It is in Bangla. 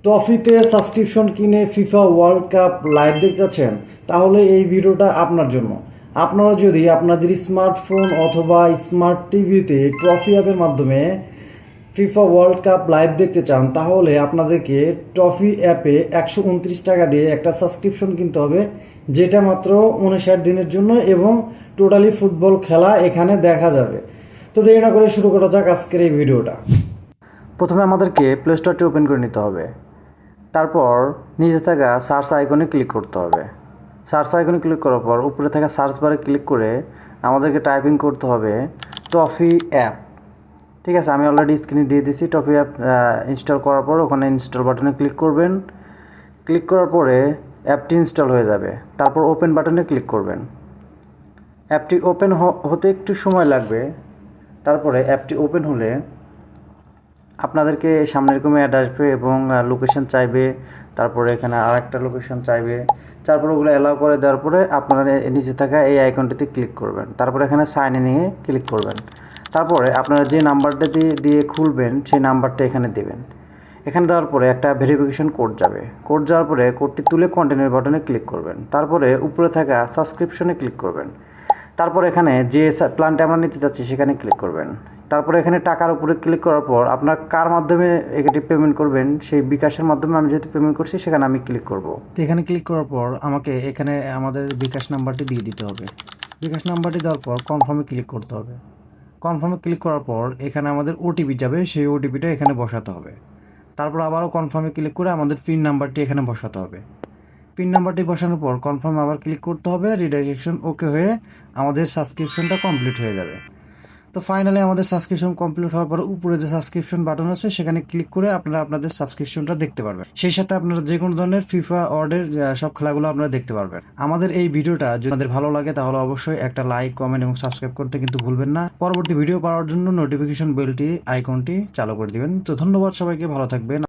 ট্রফিতে সাবস্ক্রিপশন কিনে ফিফা ওয়ার্ল্ড কাপ লাইভ দেখতে চাচ্ছেন, তাহলে এই ভিডিওটা আপনার জন্য। আপনারা যদি আপনাদের স্মার্টফোন অথবা স্মার্ট টিভিতে ট্রফি অ্যাপের মাধ্যমে ফিফা ওয়ার্ল্ড কাপ লাইভ দেখতে চান, তাহলে আপনাদেরকে ট্রফি অ্যাপে 129 টাকা দিয়ে একটা সাবস্ক্রিপশন কিনতে হবে, যেটা মাত্র 59 দিনের জন্য এবং টোটালি ফুটবল খেলা এখানে দেখা যাবে। তো দেরি না করে শুরু করা যাক আজকের এই ভিডিওটা। প্রথমে আমাদেরকে প্লে স্টোরটি ওপেন করে নিতে হবে। তারপর নিচে থাকা সার্চ আইকনে ক্লিক করতে হবে। সার্চ আইকনে ক্লিক করার পর উপরে থাকা সার্চ বারে ক্লিক করে আমাদেরকে টাইপিং করতে হবে ট্রফি অ্যাপ। ঠিক আছে, আমি অলরেডি স্ক্রিনে দিয়ে দিয়েছি। ট্রফি অ্যাপ ইনস্টল করার পর ওখানে ইনস্টল বাটনে ক্লিক করবেন। ক্লিক করার পরে অ্যাপটি ইনস্টল হয়ে যাবে। তারপর ওপেন বাটনে ক্লিক করবেন। অ্যাপটি ওপেন হতে একটু সময় লাগবে। তারপরে অ্যাপটি ওপেন হলে আপনাদেরকে সামনে এরকম অ্যাড আসবে এবং লোকেশন চাইবে। তারপরে এখানে আরেকটা লোকেশন চাইবে। তারপরে ওগুলো অ্যালাউ করে দেওয়ার পরে আপনারা নিচে থাকা এই আইকনটিতে ক্লিক করবেন। তারপরে এখানে সাইন ইনে ক্লিক করবেন। তারপরে আপনারা যে নাম্বারটা দিয়ে খুলবেন সেই নাম্বারটা এখানে দেবেন। এখানে দেওয়ার পরে একটা ভেরিফিকেশন কোড যাবে। কোড যাওয়ার পরে কোডটি তুলে কন্টিনিউ বাটনে ক্লিক করবেন। তারপরে উপরে থাকা সাবস্ক্রিপশনে ক্লিক করবেন। তারপর এখানে যে প্ল্যানটা আমরা নিতে চাচ্ছি সেখানে ক্লিক করবেন। তারপরে এখানে টাকার উপরে ক্লিক করার পর আপনার কার মাধ্যমে এটি পেমেন্ট করবেন, সেই বিকাশের মাধ্যমে আমি যেহেতু পেমেন্ট করছি সেখানে আমি ক্লিক করব। তো এখানে ক্লিক করার পর আমাকে এখানে আমাদের বিকাশ নাম্বারটি দিয়ে দিতে হবে। বিকাশ নাম্বারটি দেওয়ার পর কনফার্মে ক্লিক করতে হবে। কনফার্মে ক্লিক করার পর এখানে আমাদের ওটিপি যাবে, সেই ওটিপিটা এখানে বসাতে হবে। তারপর আবারও কনফার্মে ক্লিক করে আমাদের পিন নাম্বারটি এখানে বসাতে হবে। পিন নাম্বারটি বসানোর পর কনফার্ম আবার ক্লিক করতে হবে। রিডাইরেকশন ওকে হয়ে আমাদের সাবস্ক্রিপশনটা কমপ্লিট হয়ে যাবে। তো ফাইনালি আমাদের সাবস্ক্রিপশন কমপ্লিট হওয়ার পর উপরে যে সাবস্ক্রিপশন বাটন আছে সেখানে ক্লিক করে আপনারা আপনাদের সাবস্ক্রিপশনটা দেখতে পারবেন। সেই সাথে আপনারা যে কোনো ধরনের ফিফা ওয়ার্ল্ডের সব খেলাগুলো আপনারা দেখতে পারবেন। আমাদের এই ভিডিওটা যদি আপনাদের ভালো লাগে তাহলে অবশ্যই একটা লাইক, কমেন্ট এবং সাবস্ক্রাইব করতে কিন্তু ভুলবেন না। পরবর্তী ভিডিও পাওয়ার জন্য নোটিফিকেশন বেলটি আইকনটি চালু করে দিবেন। তো ধন্যবাদ সবাইকে, ভালো থাকবেন।